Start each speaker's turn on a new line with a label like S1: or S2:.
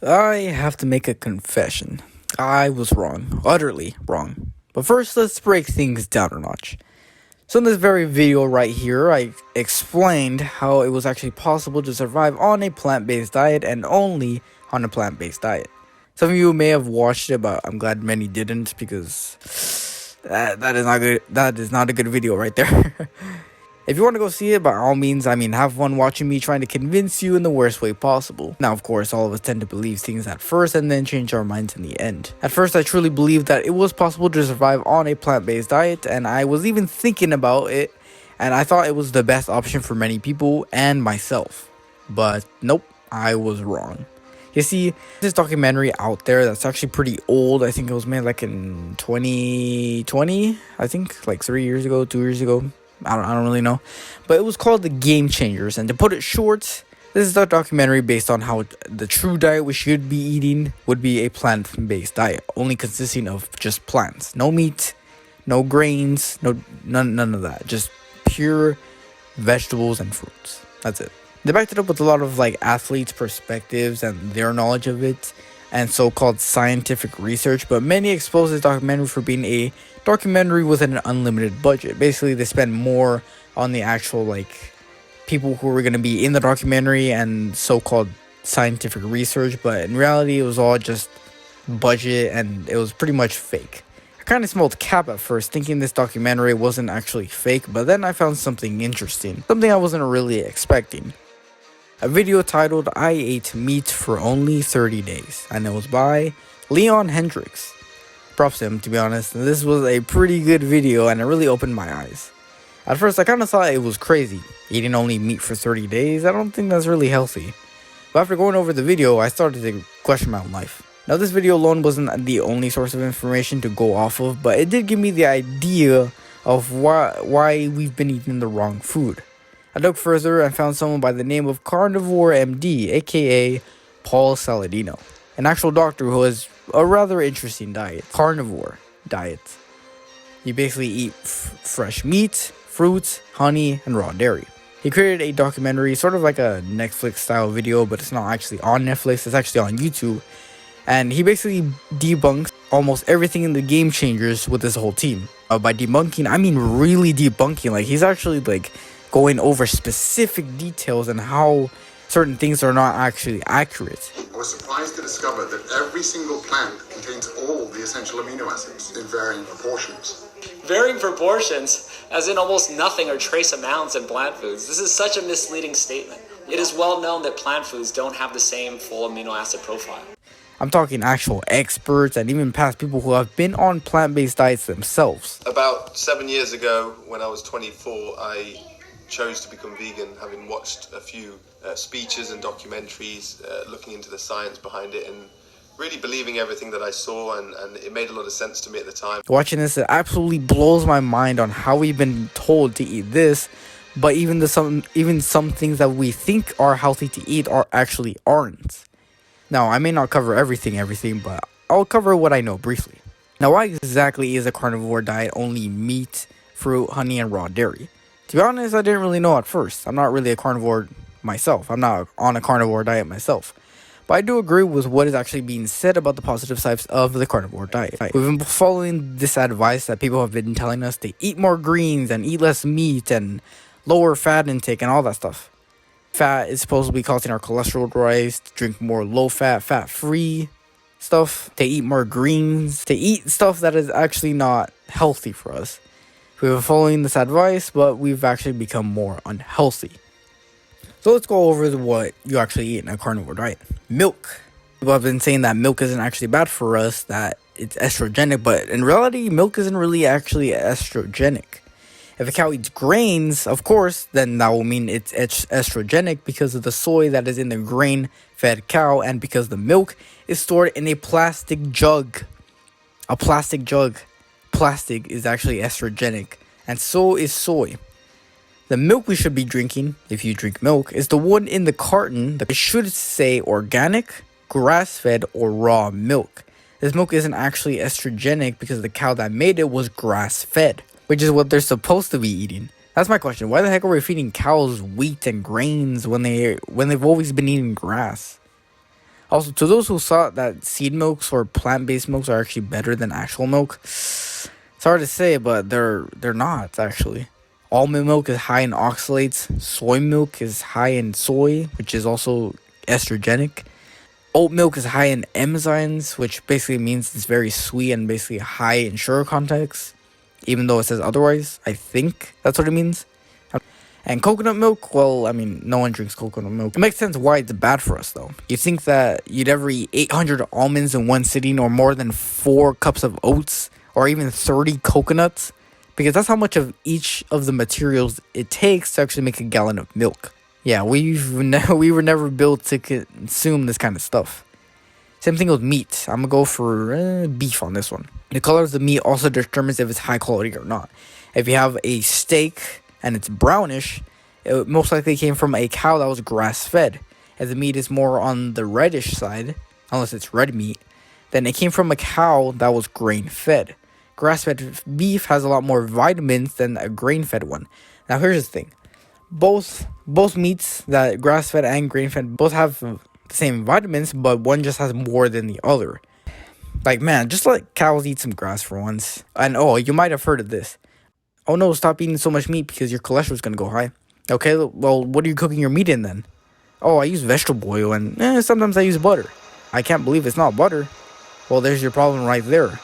S1: I have to make a confession. I was wrong. Utterly wrong. But first, let's break things down a notch. So in this very video right here, I explained how it was actually possible to survive on a plant-based diet and only on a plant-based diet. Some of you may have watched it, but I'm glad many didn't because that is not good. That is not a good video right there. If you want to go see it, by all means, have fun watching me trying to convince you in the worst way possible. Now, of course, all of us tend to believe things at first and then change our minds in the end. At first, I truly believed that it was possible to survive on a plant-based diet, and I was even thinking about it, and I thought it was the best option for many people and myself. But nope, I was wrong. You see, this documentary out there that's actually pretty old. I think it was made like in 2020, I think, like 3 years ago, 2 years ago. I don't really know, but it was called The Game Changers, and to put it short, this is a documentary based on how the true diet we should be eating would be a plant-based diet, only consisting of just plants, no meat, no grains, none of that, just pure vegetables and fruits. That's it. They backed it up with a lot of athletes' perspectives and their knowledge of it, and so-called scientific research, but many expose this documentary for being a documentary with an unlimited budget. Basically, they spend more on the actual people who were going to be in the documentary and so-called scientific research, but in reality it was all just budget and it was pretty much fake. I kind of smelled cap at first, thinking this documentary wasn't actually fake, but then I found something interesting, something I wasn't really expecting. A video titled "I Ate Meat for Only 30 Days," and it was by Leon Hendricks. Props to him, to be honest. This was a pretty good video and it really opened my eyes. At first, I kind of thought it was crazy, eating only meat for 30 days. I don't think that's really healthy. But after going over the video, I started to question my own life. Now, this video alone wasn't the only source of information to go off of, but it did give me the idea of why we've been eating the wrong food. I dug further and found someone by the name of Carnivore MD, aka Paul Saladino, an actual doctor who has a rather interesting diet. Carnivore diet. You basically eat fresh meat, fruits, honey, and raw dairy. He created a documentary, sort of like a Netflix style video, but it's not actually on Netflix, it's actually on YouTube. And he basically debunks almost everything in the Game Changers with his whole team. By debunking, I mean really debunking. He's actually going over specific details and how certain things are not actually accurate.
S2: I was surprised to discover that every single plant contains all the essential amino acids in varying proportions.
S3: Varying proportions, as in almost nothing or trace amounts in plant foods. This is such a misleading statement. It is well known that plant foods don't have the same full amino acid profile.
S1: I'm talking actual experts and even past people who have been on plant-based diets themselves.
S4: About 7 years ago, when I was 24, I chose to become vegan, having watched a few speeches and documentaries looking into the science behind it and really believing everything that I saw, and it made a lot of sense to me at the time.
S1: Watching this, it absolutely blows my mind on how we've been told to eat this, but even some things that we think are healthy to eat actually aren't. Now, I may not cover everything, but I'll cover what I know briefly. Now, why exactly is a carnivore diet only meat, fruit, honey, and raw dairy? To be honest, I didn't really know at first. I'm not really a carnivore myself. I'm not on a carnivore diet myself. But I do agree with what is actually being said about the positive sides of the carnivore diet. We've been following this advice that people have been telling us to eat more greens and eat less meat and lower fat intake and all that stuff. Fat is supposed to be causing our cholesterol to rise, to drink more low-fat, fat-free stuff, to eat more greens, to eat stuff that is actually not healthy for us. We've been following this advice, but we've actually become more unhealthy. So let's go over what you actually eat in a carnivore diet. Milk. People have been saying that milk isn't actually bad for us, that it's estrogenic, but in reality, milk isn't really actually estrogenic. If a cow eats grains, of course, then that will mean it's estrogenic because of the soy that is in the grain-fed cow and because the milk is stored in a plastic jug. A plastic jug. Plastic is actually estrogenic, and so is soy. The milk we should be drinking, if you drink milk, is the one in the carton that should say organic, grass-fed, or raw milk. This milk isn't actually estrogenic because the cow that made it was grass-fed, which is what they're supposed to be eating. That's my question. Why the heck are we feeding cows wheat and grains when they've always been eating grass? Also, to those who thought that seed milks or plant-based milks are actually better than actual milk, it's hard to say, but they're not actually. Almond milk is high in oxalates. Soy milk is high in soy, which is also estrogenic. Oat milk is high in enzymes, which basically means it's very sweet and basically high in sugar context, even though it says otherwise. I think that's what it means. And coconut milk, well, I mean, no one drinks coconut milk. It makes sense why it's bad for us, though. You think that you'd ever eat 800 almonds in one sitting, or more than 4 cups of oats, or even 30 coconuts? Because that's how much of each of the materials it takes to actually make a gallon of milk. Yeah, we were never built to consume this kind of stuff. Same thing with meat. I'm gonna go for beef on this one. The color of the meat also determines if it's high quality or not. If you have a steak and it's brownish, it most likely came from a cow that was grass-fed. If the meat is more on the reddish side, unless it's red meat, then it came from a cow that was grain-fed. Grass-fed beef has a lot more vitamins than a grain-fed one. Now here's the thing. Both meats, that grass-fed and grain-fed, both have the same vitamins, but one just has more than the other. Like, man, just let cows eat some grass for once. And oh, you might have heard of this. Oh no, stop eating so much meat because your cholesterol's gonna go high. Okay, well, what are you cooking your meat in then? Oh, I use vegetable oil and sometimes I use butter. I can't believe it's not butter. Well, there's your problem right there.